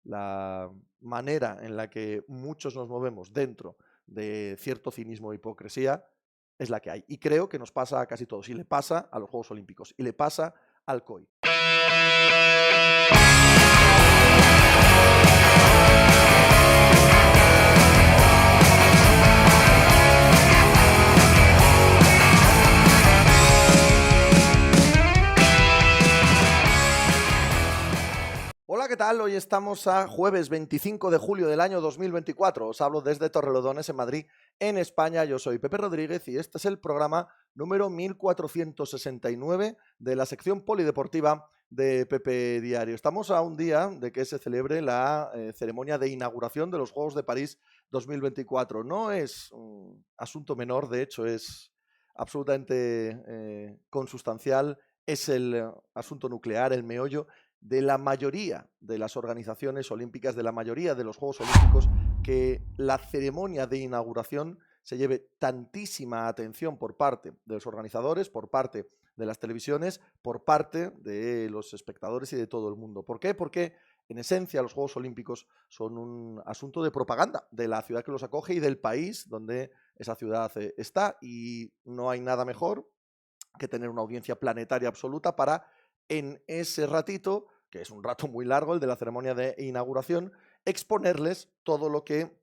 la manera en la que muchos nos movemos dentro de cierto cinismo e hipocresía es la que hay. Y creo que nos pasa a casi todos. Y le pasa a los Juegos Olímpicos. Y le pasa al COI. Hola, ¿qué tal? Hoy estamos a jueves 25 de julio del año 2024. Os hablo desde Torrelodones, en Madrid, en España. Yo soy Pepe Rodríguez y este es el programa número 1469 de la sección polideportiva de Pepe Diario. Estamos a un día de que se celebre la ceremonia de inauguración de los Juegos de París 2024. No es un asunto menor, de hecho es absolutamente consustancial. Es el asunto nuclear, el meollo de la mayoría de las organizaciones olímpicas, de la mayoría de los Juegos Olímpicos, que la ceremonia de inauguración se lleve tantísima atención por parte de los organizadores, por parte de las televisiones, por parte de los espectadores y de todo el mundo. ¿Por qué? Porque en esencia los Juegos Olímpicos son un asunto de propaganda de la ciudad que los acoge y del país donde esa ciudad está, y no hay nada mejor que tener una audiencia planetaria absoluta para, en ese ratito, que es un rato muy largo, el de la ceremonia de inauguración, exponerles todo lo que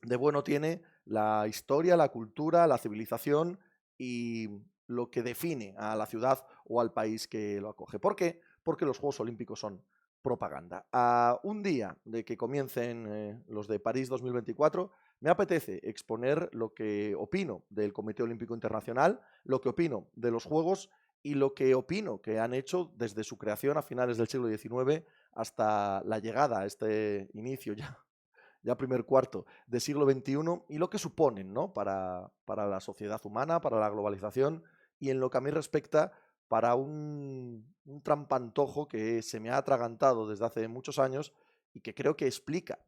de bueno tiene la historia, la cultura, la civilización y lo que define a la ciudad o al país que lo acoge. ¿Por qué? Porque los Juegos Olímpicos son propaganda. A un día de que comiencen los de París 2024, me apetece exponer lo que opino del Comité Olímpico Internacional, lo que opino de los Juegos y lo que opino que han hecho desde su creación a finales del siglo XIX hasta la llegada a este inicio ya primer cuarto del siglo XXI, y lo que suponen, ¿no?, para la sociedad humana, para la globalización y, en lo que a mí respecta, para un trampantojo que se me ha atragantado desde hace muchos años y que creo que explica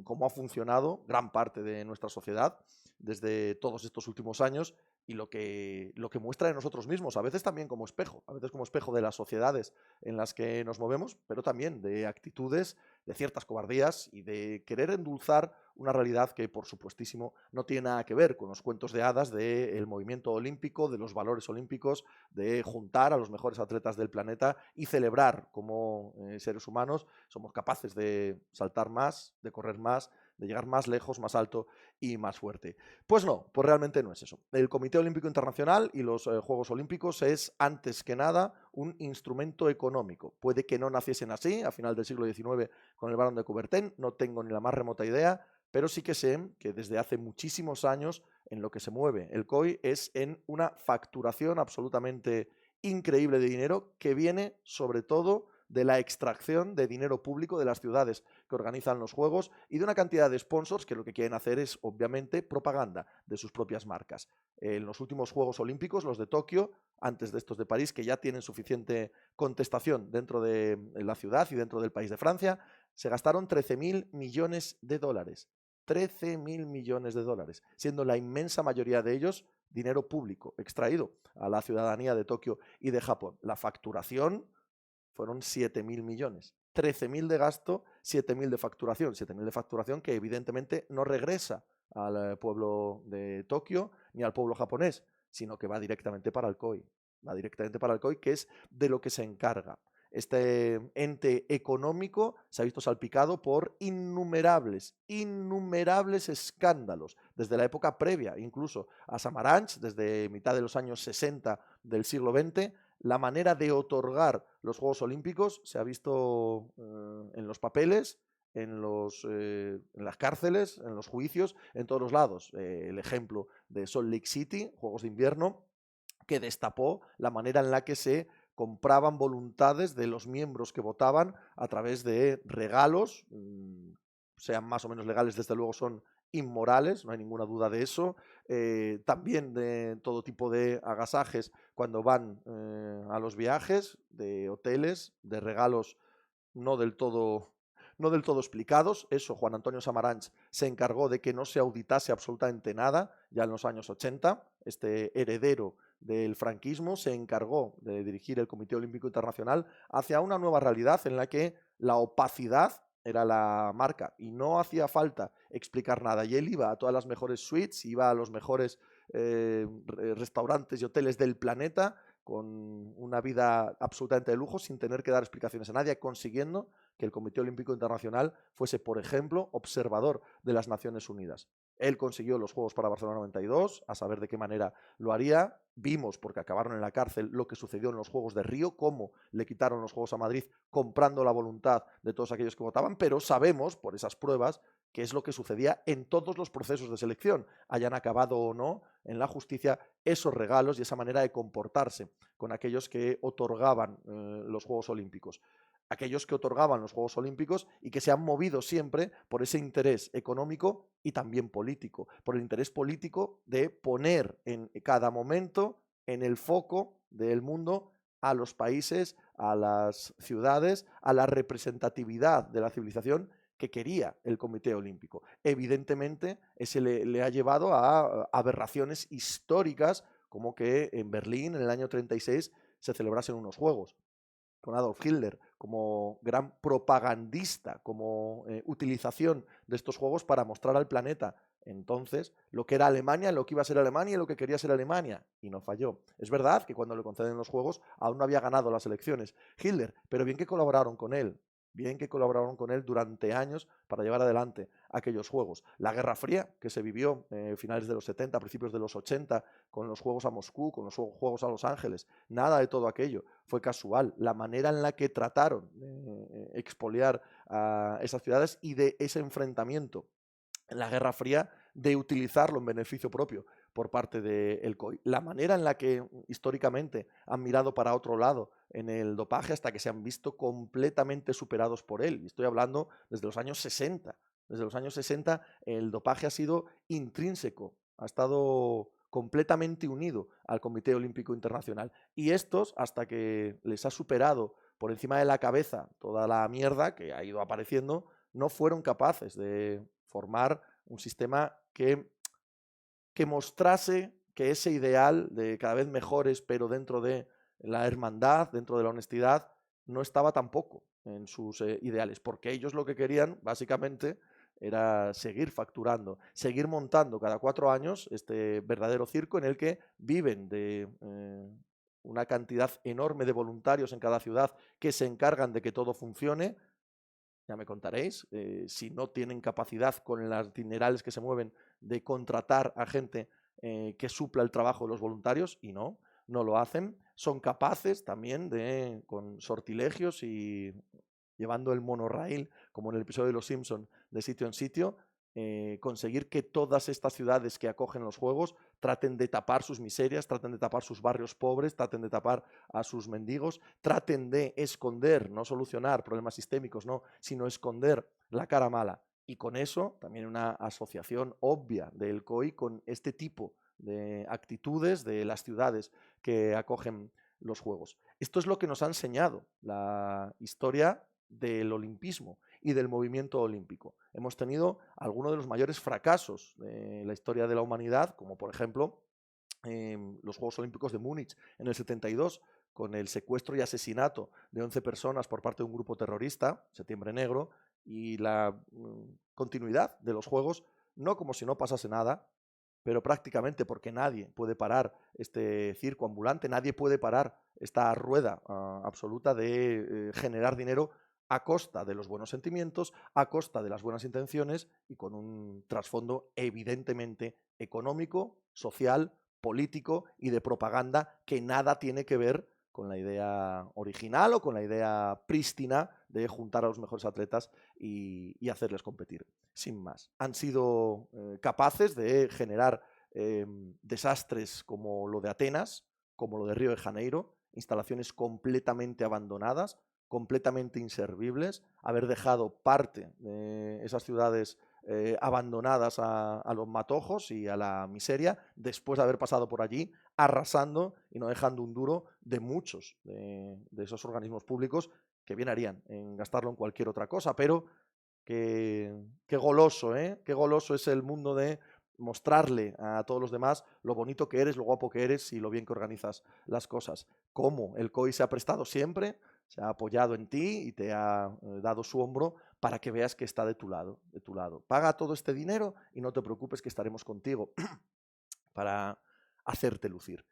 cómo ha funcionado gran parte de nuestra sociedad desde todos estos últimos años, y lo que muestra de nosotros mismos, a veces también como espejo, a veces como espejo de las sociedades en las que nos movemos, pero también de actitudes, de ciertas cobardías y de querer endulzar una realidad que, por supuestísimo, no tiene nada que ver con los cuentos de hadas del movimiento olímpico, de los valores olímpicos, de juntar a los mejores atletas del planeta y celebrar cómo seres humanos somos capaces de saltar más, de correr más, de llegar más lejos, más alto y más fuerte. Pues no, pues realmente no es eso. El Comité Olímpico Internacional y los Juegos Olímpicos es, antes que nada, un instrumento económico. Puede que no naciesen así a final del siglo XIX con el Barón de Coubertin, no tengo ni la más remota idea, pero sí que sé que desde hace muchísimos años en lo que se mueve el COI es en una facturación absolutamente increíble de dinero, que viene sobre todo de la extracción de dinero público de las ciudades que organizan los Juegos y de una cantidad de sponsors que lo que quieren hacer es, obviamente, propaganda de sus propias marcas. En los últimos Juegos Olímpicos, los de Tokio, antes de estos de París, que ya tienen suficiente contestación dentro de la ciudad y dentro del país de Francia, se gastaron 13.000 millones de dólares. 13.000 millones de dólares, siendo la inmensa mayoría de ellos dinero público extraído a la ciudadanía de Tokio y de Japón. La facturación fueron 7.000 millones. 13.000 de gasto, 7.000 de facturación. 7.000 de facturación que evidentemente no regresa al pueblo de Tokio ni al pueblo japonés, sino que va directamente para el COI. Va directamente para el COI, que es de lo que se encarga. Este ente económico se ha visto salpicado por innumerables escándalos, desde la época previa incluso a Samaranch, desde mitad de los años 60 del siglo XX. La manera de otorgar los Juegos Olímpicos se ha visto en los papeles, en las cárceles, en los juicios, en todos los lados. El ejemplo de Salt Lake City, Juegos de Invierno, que destapó la manera en la que se compraban voluntades de los miembros que votaban a través de regalos, sean más o menos legales, desde luego son inmorales, no hay ninguna duda de eso. También de todo tipo de agasajes cuando van a los viajes, de hoteles, de regalos no del todo explicados. Eso, Juan Antonio Samaranch se encargó de que no se auditase absolutamente nada ya en los años 80. Este heredero del franquismo se encargó de dirigir el Comité Olímpico Internacional hacia una nueva realidad en la que la opacidad era la marca, y no hacía falta explicar nada. Y él iba a todas las mejores suites, iba a los mejores restaurantes y hoteles del planeta, con una vida absolutamente de lujo, sin tener que dar explicaciones a nadie, consiguiendo que el Comité Olímpico Internacional fuese, por ejemplo, observador de las Naciones Unidas. Él consiguió los Juegos para Barcelona 92, a saber de qué manera lo haría. Vimos, porque acabaron en la cárcel, lo que sucedió en los Juegos de Río, cómo le quitaron los Juegos a Madrid comprando la voluntad de todos aquellos que votaban, pero sabemos, por esas pruebas, qué es lo que sucedía en todos los procesos de selección, hayan acabado o no en la justicia, esos regalos y esa manera de comportarse con aquellos que otorgaban los Juegos Olímpicos. Aquellos que otorgaban los Juegos Olímpicos y que se han movido siempre por ese interés económico y también político, por el interés político de poner en cada momento en el foco del mundo a los países, a las ciudades, a la representatividad de la civilización que quería el Comité Olímpico. Evidentemente, ese le ha llevado a aberraciones históricas, como que en Berlín, en el año 36, se celebrasen unos Juegos, con Adolf Hitler como gran propagandista, como utilización de estos Juegos para mostrar al planeta entonces lo que era Alemania, lo que iba a ser Alemania y lo que quería ser Alemania, y no falló. Es verdad que cuando le conceden los Juegos aún no había ganado las elecciones Hitler, pero bien que colaboraron con él, durante años para llevar adelante aquellos Juegos. La Guerra Fría, que se vivió finales de los 70, principios de los 80, con los Juegos a Moscú, con los Juegos a Los Ángeles, nada de todo aquello fue casual. La manera en la que trataron de expoliar a esas ciudades y de ese enfrentamiento en la Guerra Fría, de utilizarlo en beneficio propio por parte del COI. La manera en la que históricamente han mirado para otro lado en el dopaje hasta que se han visto completamente superados por él. Y estoy hablando desde los años 60. Desde los años 60 el dopaje ha sido intrínseco, ha estado completamente unido al Comité Olímpico Internacional. Y estos, hasta que les ha superado por encima de la cabeza toda la mierda que ha ido apareciendo, no fueron capaces de formar un sistema que mostrase que ese ideal de cada vez mejores, pero dentro de la hermandad, dentro de la honestidad, no estaba tampoco en sus ideales, porque ellos lo que querían, básicamente, era seguir facturando, seguir montando cada 4 años este verdadero circo en el que viven de una cantidad enorme de voluntarios en cada ciudad que se encargan de que todo funcione. Ya me contaréis, si no tienen capacidad con las dinerales que se mueven de contratar a gente que supla el trabajo de los voluntarios, y no lo hacen. Son capaces también de, con sortilegios y llevando el monorail, como en el episodio de Los Simpson, de sitio en sitio, conseguir que todas estas ciudades que acogen los Juegos traten de tapar sus miserias, traten de tapar sus barrios pobres, traten de tapar a sus mendigos, traten de esconder, no solucionar problemas sistémicos, no, sino esconder la cara mala. Y con eso también una asociación obvia del COI con este tipo de actitudes de las ciudades que acogen los Juegos. Esto es lo que nos ha enseñado la historia del olimpismo y del movimiento olímpico. Hemos tenido algunos de los mayores fracasos de la historia de la humanidad, como por ejemplo los Juegos Olímpicos de Múnich en el 72, con el secuestro y asesinato de 11 personas por parte de un grupo terrorista, Septiembre Negro, y la continuidad de los Juegos, no como si no pasase nada, pero prácticamente porque nadie puede parar este circo ambulante, nadie puede parar esta rueda absoluta de generar dinero a costa de los buenos sentimientos, a costa de las buenas intenciones y con un trasfondo evidentemente económico, social, político y de propaganda que nada tiene que ver con la idea original o con la idea prístina de juntar a los mejores atletas y hacerles competir. Sin más. Han sido capaces de generar desastres como lo de Atenas, como lo de Río de Janeiro, instalaciones completamente abandonadas, completamente inservibles, haber dejado parte de esas ciudades abandonadas a los matojos y a la miseria, después de haber pasado por allí, arrasando y no dejando un duro de muchos de esos organismos públicos que bien harían en gastarlo en cualquier otra cosa, pero qué goloso, ¿eh? Qué goloso es el mundo de mostrarle a todos los demás lo bonito que eres, lo guapo que eres y lo bien que organizas las cosas. Cómo el COI se ha prestado siempre se ha apoyado en ti y te ha dado su hombro para que veas que está de tu lado, de tu lado. Paga todo este dinero y no te preocupes que estaremos contigo para hacerte lucir.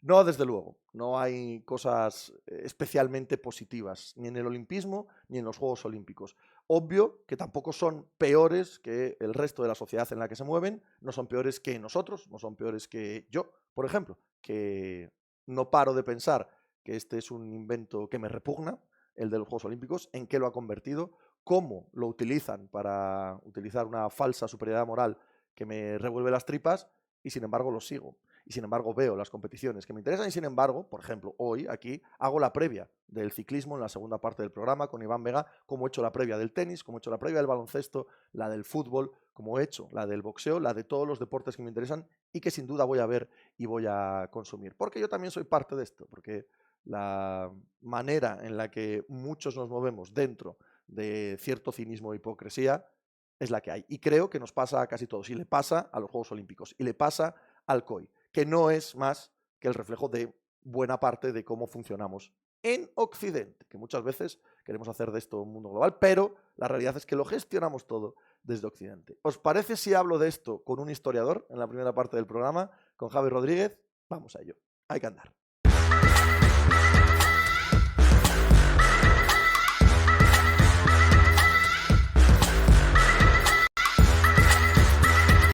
No, desde luego, no hay cosas especialmente positivas, ni en el olimpismo ni en los Juegos Olímpicos. Obvio que tampoco son peores que el resto de la sociedad en la que se mueven, no son peores que nosotros, no son peores que yo, por ejemplo, que no paro de pensar que este es un invento que me repugna, el de los Juegos Olímpicos, en qué lo ha convertido, cómo lo utilizan para utilizar una falsa superioridad moral que me revuelve las tripas, y sin embargo lo sigo. Y sin embargo veo las competiciones que me interesan y sin embargo, por ejemplo, hoy aquí hago la previa del ciclismo en la segunda parte del programa con Iván Vega, como he hecho la previa del tenis, como he hecho la previa del baloncesto, la del fútbol, como he hecho la del boxeo, la de todos los deportes que me interesan y que sin duda voy a ver y voy a consumir. Porque yo también soy parte de esto, porque la manera en la que muchos nos movemos dentro de cierto cinismo e hipocresía es la que hay. Y creo que nos pasa a casi todos. Y le pasa a los Juegos Olímpicos. Y le pasa al COI, que no es más que el reflejo de buena parte de cómo funcionamos en Occidente, que muchas veces queremos hacer de esto un mundo global, pero la realidad es que lo gestionamos todo desde Occidente. ¿Os parece si hablo de esto con un historiador en la primera parte del programa, con Javi Rodríguez? Vamos a ello. Hay que andar.